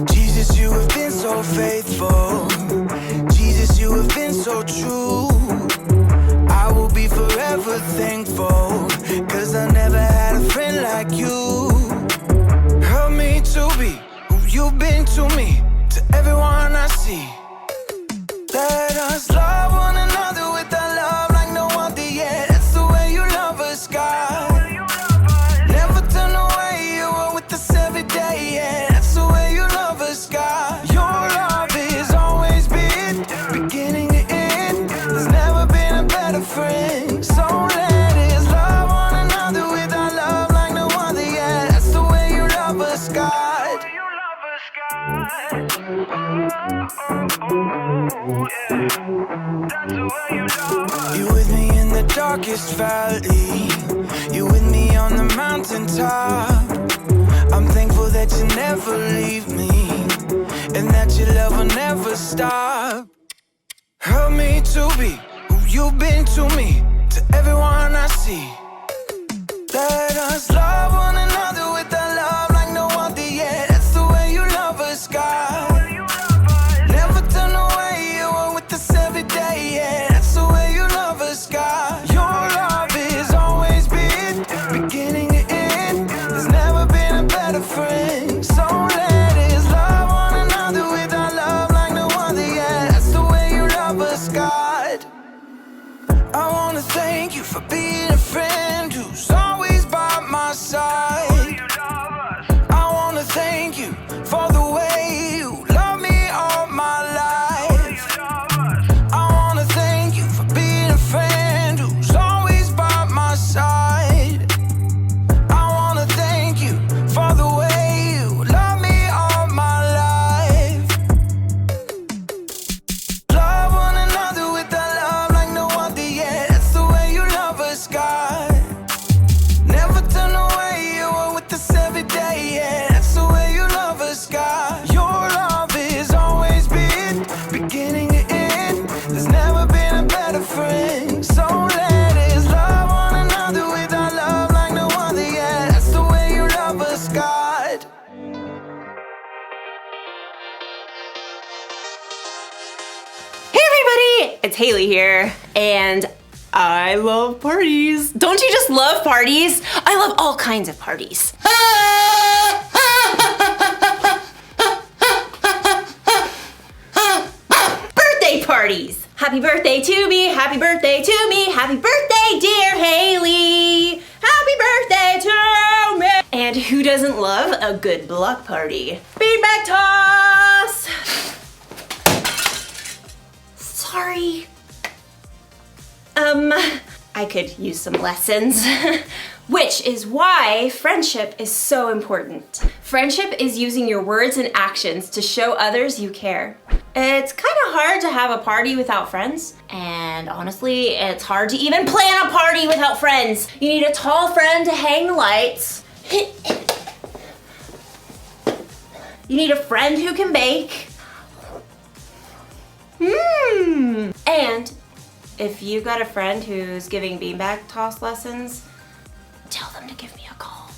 Jesus, you have been so faithful. Jesus, you have been so true. I will be forever thankful, 'cause I never had a friend like you. Help me to be who you've been to me, to everyone I see. Let us love one another with a love like no other yet. That's the way you love us, God. Never turn away, you are with us every day, yeah. That's the way you love us, God. Your love is always been beginning to end. There's never been a better friend. So let us love one another with our love like no other, yeah. That's the way you love us, God. You with me in the darkest valley. You with me on the mountaintop. I'm thankful that you never leave me, and that your love will never stop. Help me to be who you've been to me, to everyone I see. Let us love one another with a love like no other yet. That's the way you love us, God. Never turn away, you are with us every day, yeah. That's the way you love us, God. Your love is always been beginning to end. There's never been a better friend. So let us love one another with our love like no other, yeah. That's the way you love us, God. I wanna thank you for being a friend who's always by my side. I wanna thank you for the way you love me all my life. I wanna thank you for being a friend who's always by my side. I wanna thank you for the way you love me all my life. Love one another with a love like no other, yeah. That's the way you love us, God. Never turn away, you are with us every day, yeah. That's the way you love us, God. Your love is always been beginning to end. There's never been a better friend. So let us love one another with our love like no other, yeah. That's the way you love us, God. Hey everybody, it's Haley here, and I love parties. Don't you just love parties? I love all kinds of parties. Birthday parties! Happy birthday to me, happy birthday to me, happy birthday dear Haley! Happy birthday to me! And who doesn't love a good block party? Beanbag toss! Sorry. I could use some lessons. Which is why friendship is so important. Friendship is using your words and actions to show others you care. It's kind of hard to have a party without friends. And honestly, it's hard to even plan a party without friends. You need a tall friend to hang the lights. You need a friend who can bake. And if you got a friend who's giving beanbag toss lessons, tell them to give me a call.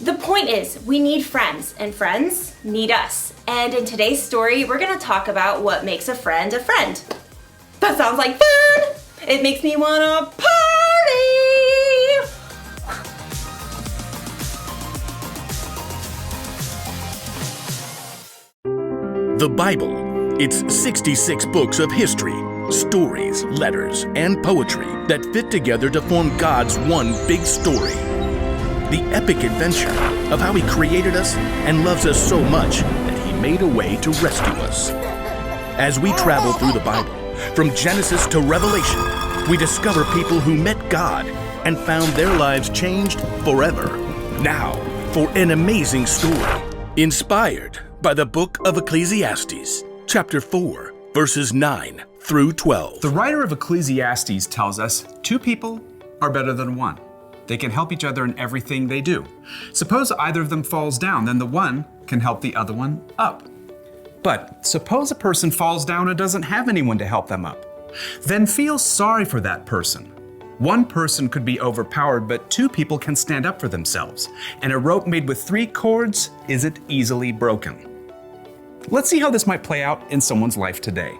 The point is, we need friends, and friends need us. And in today's story, we're gonna talk about what makes a friend a friend. That sounds like fun! It makes me wanna party! The Bible. It's 66 books of history, stories, letters, and poetry that fit together to form God's one big story. The epic adventure of how He created us and loves us so much that He made a way to rescue us. As we travel through the Bible, from Genesis to Revelation, we discover people who met God and found their lives changed forever. Now, for an amazing story, inspired by the book of Ecclesiastes, chapter 4, verses 9 through 12. The writer of Ecclesiastes tells us 2 people are better than 1. They can help each other in everything they do. Suppose either of them falls down, then the one can help the other one up. But suppose a person falls down and doesn't have anyone to help them up. Then feel sorry for that person. One person could be overpowered, but two people can stand up for themselves. And a rope made with 3 cords isn't easily broken. Let's see how this might play out in someone's life today.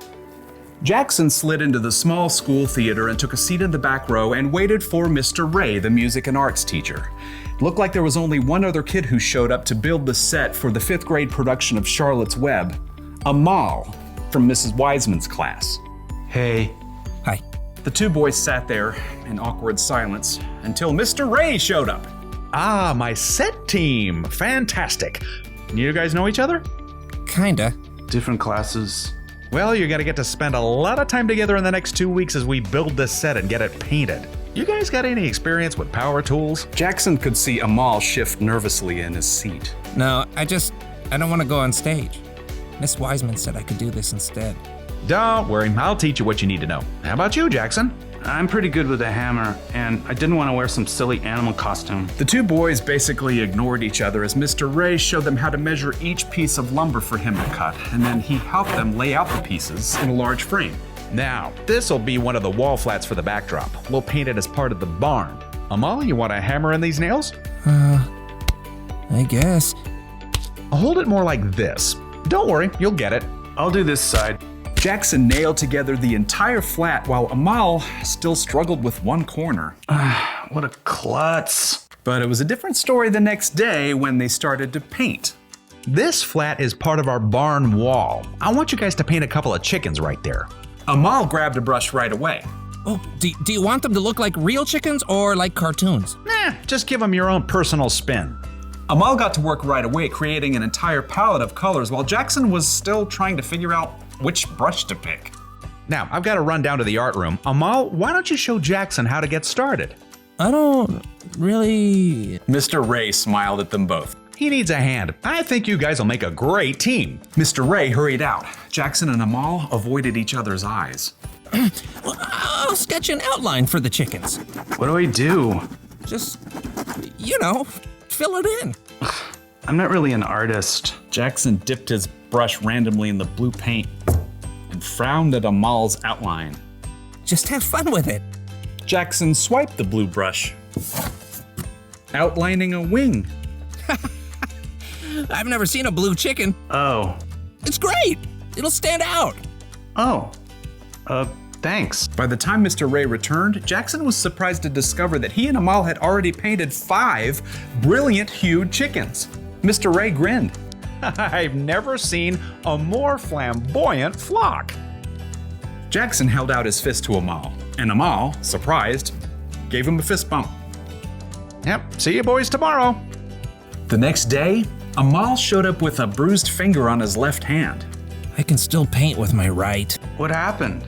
Jackson slid into the small school theater and took a seat in the back row and waited for Mr. Ray, the music and arts teacher. It looked like there was only one other kid who showed up to build the set for the 5th grade production of Charlotte's Web, Amal from Mrs. Wiseman's class. Hey. Hi. The two boys sat there in awkward silence until Mr. Ray showed up. Ah, my set team. Fantastic. You guys know each other? Kinda. Different classes. Well, you're gonna get to spend a lot of time together in the next 2 weeks as we build this set and get it painted. You guys got any experience with power tools? Jackson could see Amal shift nervously in his seat. No, I don't want to go on stage. Miss Wiseman said I could do this instead. Don't worry, I'll teach you what you need to know. How about you, Jackson? I'm pretty good with a hammer, and I didn't want to wear some silly animal costume. The two boys basically ignored each other as Mr. Ray showed them how to measure each piece of lumber for him to cut, and then he helped them lay out the pieces in a large frame. Now, this'll be one of the wall flats for the backdrop. We'll paint it as part of the barn. Amal, you want to hammer in these nails? I guess. Hold it more like this. Don't worry, you'll get it. I'll do this side. Jackson nailed together the entire flat while Amal still struggled with one corner. What a klutz. But it was a different story the next day when they started to paint. This flat is part of our barn wall. I want you guys to paint a couple of chickens right there. Amal grabbed a brush right away. Oh, do you want them to look like real chickens or like cartoons? Just give them your own personal spin. Amal got to work right away, creating an entire palette of colors while Jackson was still trying to figure out which brush to pick. Now, I've got to run down to the art room. Amal, why don't you show Jackson how to get started? I don't really... Mr. Ray smiled at them both. He needs a hand. I think you guys will make a great team. Mr. Ray hurried out. Jackson and Amal avoided each other's eyes. Well, I'll sketch an outline for the chickens. What do I do? Just, fill it in. I'm not really an artist. Jackson dipped his brush randomly in the blue paint and frowned at Amal's outline. Just have fun with it. Jackson swiped the blue brush, outlining a wing. I've never seen a blue chicken. Oh. It's great. It'll stand out. Oh. Thanks. By the time Mr. Ray returned, Jackson was surprised to discover that he and Amal had already painted 5 brilliant hued chickens. Mr. Ray grinned. I've never seen a more flamboyant flock. Jackson held out his fist to Amal, and Amal, surprised, gave him a fist bump. Yep, see you boys tomorrow. The next day, Amal showed up with a bruised finger on his left hand. I can still paint with my right. What happened?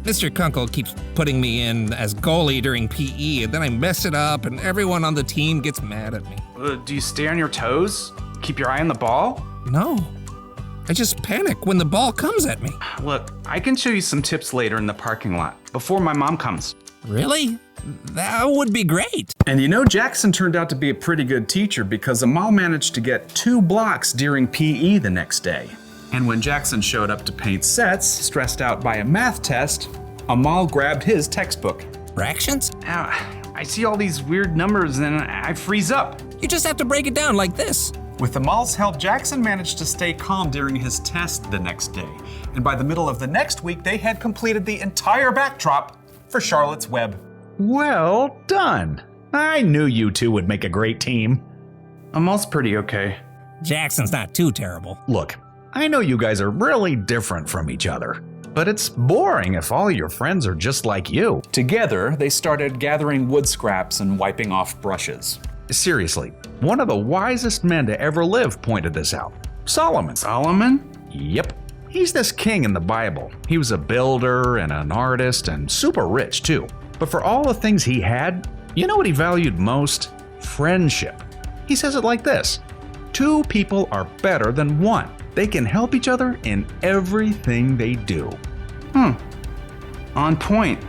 Mr. Kunkel keeps putting me in as goalie during PE, and then I mess it up, and everyone on the team gets mad at me. Do you stay on your toes? Keep your eye on the ball? No. I just panic when the ball comes at me. Look, I can show you some tips later in the parking lot, before my mom comes. Really? That would be great. And Jackson turned out to be a pretty good teacher because Amal managed to get 2 blocks during PE the next day. And when Jackson showed up to paint sets, stressed out by a math test, Amal grabbed his textbook. Fractions? I see all these weird numbers and I freeze up. You just have to break it down like this. With Amal's help, Jackson managed to stay calm during his test the next day. And by the middle of the next week, they had completed the entire backdrop for Charlotte's Web. Well done. I knew you two would make a great team. Amal's pretty okay. Jackson's not too terrible. Look, I know you guys are really different from each other, but it's boring if all your friends are just like you. Together, they started gathering wood scraps and wiping off brushes. Seriously, one of the wisest men to ever live pointed this out. Solomon. Solomon? Yep. He's this king in the Bible. He was a builder and an artist and super rich too. But for all the things he had, you know what he valued most? Friendship. He says it like this: 2 people are better than 1. They can help each other in everything they do. On point.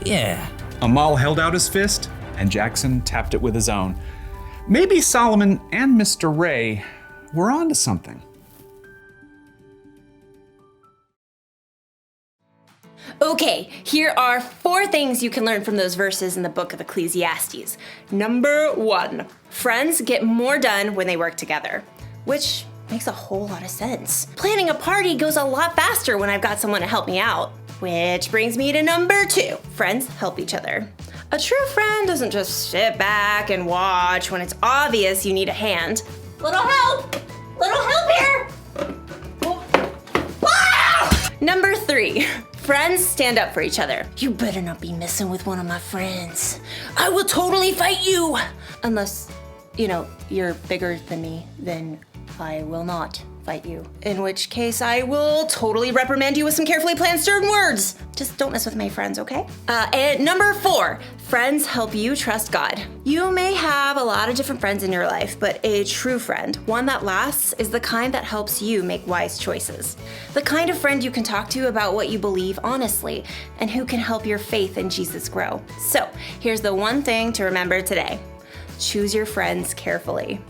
Yeah. Amal held out his fist, and Jackson tapped it with his own. Maybe Solomon and Mr. Ray were onto something. Okay, here are 4 things you can learn from those verses in the book of Ecclesiastes. Number 1, friends get more done when they work together, which makes a whole lot of sense. Planning a party goes a lot faster when I've got someone to help me out. Which brings me to number 2, friends help each other. A true friend doesn't just sit back and watch when it's obvious you need a hand. Little help! Little help here! Ah! Number 3, friends stand up for each other. You better not be messing with one of my friends. I will totally fight you! Unless, you're bigger than me, then I will not fight you. In which case, I will totally reprimand you with some carefully planned stern words. Just don't mess with my friends, okay? And number 4, friends help you trust God. You may have a lot of different friends in your life, but a true friend, one that lasts, is the kind that helps you make wise choices. The kind of friend you can talk to about what you believe honestly, and who can help your faith in Jesus grow. So, here's the one thing to remember today. Choose your friends carefully.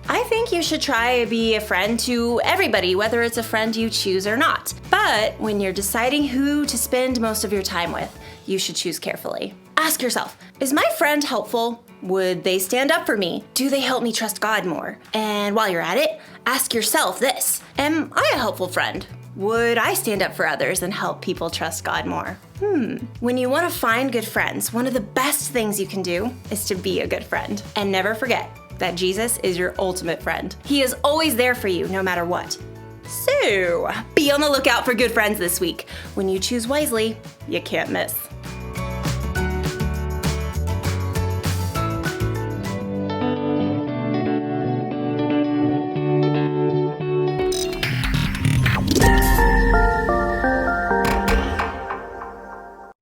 I think you should try to be a friend to everybody, whether it's a friend you choose or not. But when you're deciding who to spend most of your time with, you should choose carefully. Ask yourself, is my friend helpful? Would they stand up for me? Do they help me trust God more? And while you're at it, ask yourself this, am I a helpful friend? Would I stand up for others and help people trust God more? When you want to find good friends, one of the best things you can do is to be a good friend. And never forget that Jesus is your ultimate friend. He is always there for you, no matter what. So, be on the lookout for good friends this week. When you choose wisely, you can't miss.